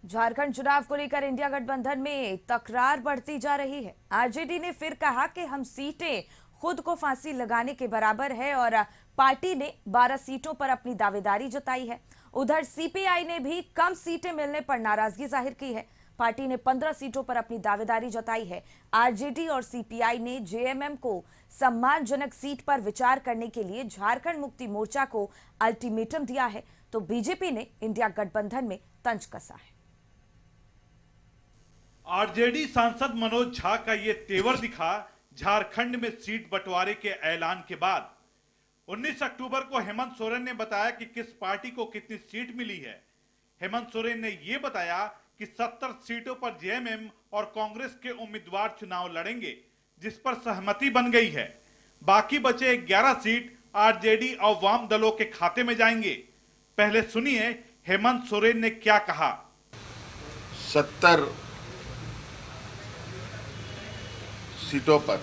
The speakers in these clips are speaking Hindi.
झारखंड चुनाव को लेकर इंडिया गठबंधन में तकरार बढ़ती जा रही है। आरजेडी ने फिर कहा कि हम सीटें खुद को फांसी लगाने के बराबर है और पार्टी ने 12 सीटों पर अपनी दावेदारी जताई है। उधर सीपीआई ने भी कम सीटें मिलने पर नाराजगी जाहिर की है। पार्टी ने 15 सीटों पर अपनी दावेदारी जताई है। आरजेडी और सीपीआई ने जेएमएम को सम्मानजनक सीट पर विचार करने के लिए झारखंड मुक्ति मोर्चा को अल्टीमेटम दिया है, तो बीजेपी ने इंडिया गठबंधन में तंज कसा है। आरजेडी सांसद मनोज झा का ये तेवर दिखा झारखंड में सीट बंटवारे के ऐलान के बाद। 19 अक्टूबर को हेमंत सोरेन ने बताया कि किस पार्टी को कितनी सीट मिली है। हेमंत सोरेन ने यह बताया कि 70 सीटों पर जेएमएम और कांग्रेस के उम्मीदवार चुनाव लड़ेंगे, जिस पर सहमति बन गई है। बाकी बचे 11 सीट आरजेडी और वाम दलों के खाते में जाएंगे। पहले सुनिए हेमंत सोरेन ने क्या कहा। 70 सीटों पर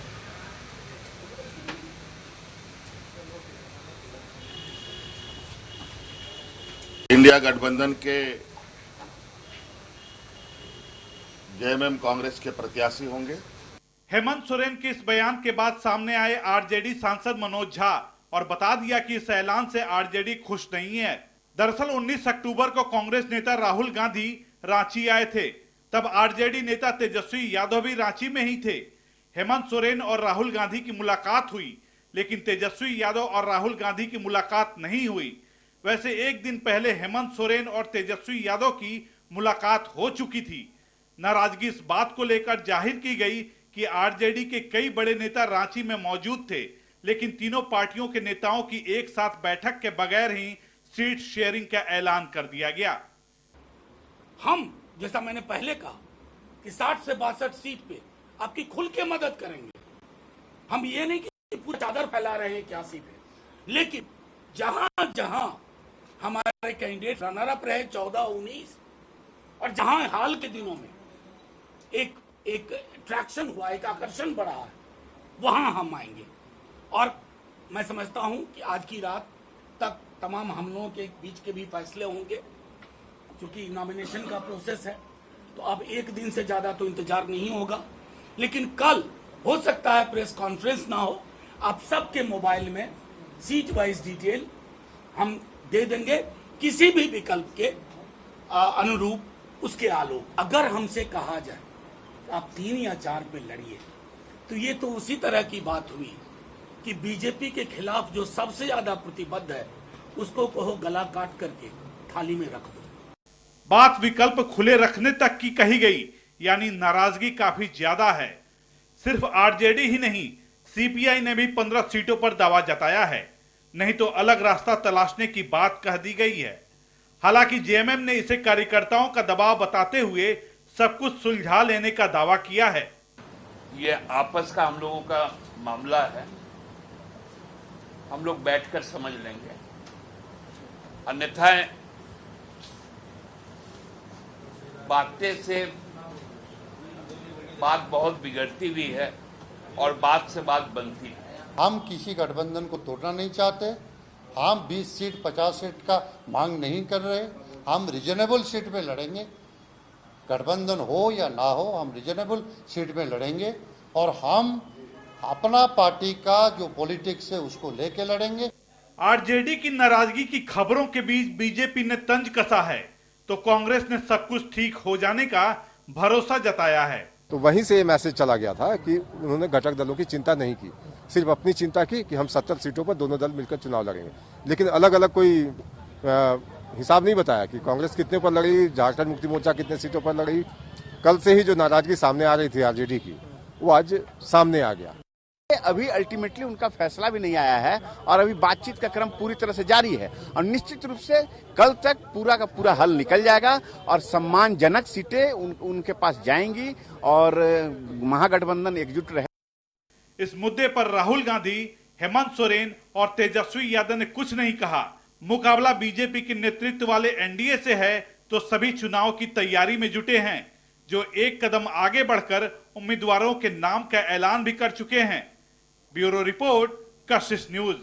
इंडिया गठबंधन के जेएमएम कांग्रेस के प्रत्याशी होंगे। हेमंत सोरेन के इस बयान के बाद सामने आए आरजेडी सांसद मनोज झा और बता दिया कि इस ऐलान से आरजेडी खुश नहीं है। दरअसल 19 अक्टूबर को कांग्रेस नेता राहुल गांधी रांची आए थे, तब आरजेडी नेता तेजस्वी यादव भी रांची में ही थे। हेमंत सोरेन और राहुल गांधी की मुलाकात हुई, लेकिन तेजस्वी यादव और राहुल गांधी की मुलाकात नहीं हुई। वैसे एक दिन पहले हेमंत सोरेन और तेजस्वी यादव की मुलाकात हो चुकी थी। नाराजगी इस बात को लेकर जाहिर की गई कि आरजेडी के कई बड़े नेता रांची में मौजूद थे, लेकिन तीनों पार्टियों के नेताओं की एक साथ बैठक के बगैर ही सीट शेयरिंग का ऐलान कर दिया गया। हम, जैसा मैंने पहले कहा, कि 60 से 62 सीट पे आपकी खुल के मदद करेंगे। हम ये नहीं कि पूरी चादर फैला रहे हैं 81 पे, लेकिन जहां जहां हमारे कैंडिडेट रनर अप रहे 14, 19 और जहां हाल के दिनों में एक अट्रैक्शन हुआ, एक आकर्षण बढ़ा है, वहां हम आएंगे। और मैं समझता हूं कि आज की रात तक तमाम हम लोगों के बीच के भी फैसले होंगे, क्योंकि नॉमिनेशन का प्रोसेस है, तो अब एक दिन से ज्यादा तो इंतजार नहीं होगा। लेकिन कल हो सकता है प्रेस कॉन्फ्रेंस ना हो, आप सबके मोबाइल में सीट वाइज डिटेल हम दे देंगे, किसी भी विकल्प के अनुरूप, उसके आलोक। अगर हमसे कहा जाए तो आप 3 या 4 पे लड़िए, तो ये तो उसी तरह की बात हुई कि बीजेपी के खिलाफ जो सबसे ज्यादा प्रतिबद्ध है उसको कहो गला काट करके थाली में रख दो। बात विकल्प खुले रखने तक की कही गई, यानी नाराजगी काफी ज्यादा है। सिर्फ आरजेडी ही नहीं, सीपीआई ने भी 15 सीटों पर दावा जताया है, नहीं तो अलग रास्ता तलाशने की बात कह दी गई है। हालांकि जेएमएम ने इसे कार्यकर्ताओं का दबाव बताते हुए सब कुछ सुलझा लेने का दावा किया है। ये आपस का हम लोगों का मामला है, हम लोग बैठकर समझ लेंगे। अन्यथा बातें से बात बहुत बिगड़ती भी है और बात से बात बनती है। हम किसी गठबंधन को तोड़ना नहीं चाहते। हम 20 सीट 50 सीट का मांग नहीं कर रहे। हम रीजनेबल सीट में लड़ेंगे। गठबंधन हो या ना हो, हम रीजनेबल सीट में लड़ेंगे और हम अपना पार्टी का जो पॉलिटिक्स है उसको लेके लड़ेंगे। आरजेडी की नाराजगी की खबरों के बीच बीजेपी ने तंज कसा है, तो कांग्रेस ने सब कुछ ठीक हो जाने का भरोसा जताया है। तो वहीं से ये मैसेज चला गया था कि उन्होंने घटक दलों की चिंता नहीं की, सिर्फ अपनी चिंता की कि हम 70 सीटों पर दोनों दल मिलकर चुनाव लड़ेंगे। लेकिन अलग अलग कोई हिसाब नहीं बताया कि कांग्रेस कितने पर लड़ी, झारखंड मुक्ति मोर्चा कितने सीटों पर लड़ी। कल से ही जो नाराजगी सामने आ रही थी आरजेडी की, वो आज सामने आ गया। अभी अल्टीमेटली उनका फैसला भी नहीं आया है और अभी बातचीत का क्रम पूरी तरह से जारी है और निश्चित रूप से कल तक पूरा का पूरा हल निकल जाएगा और सम्मानजनक सीटें उनके पास जाएंगी और महागठबंधन एकजुट रहे। इस मुद्दे पर राहुल गांधी, हेमंत सोरेन और तेजस्वी यादव ने कुछ नहीं कहा। मुकाबला बीजेपी के नेतृत्व वाले एनडीए से है, तो सभी चुनाव की तैयारी में जुटे हैं, जो एक कदम आगे बढ़कर उम्मीदवारों के नाम का ऐलान भी कर चुके हैं। ब्यूरो रिपोर्ट, कशिश न्यूज।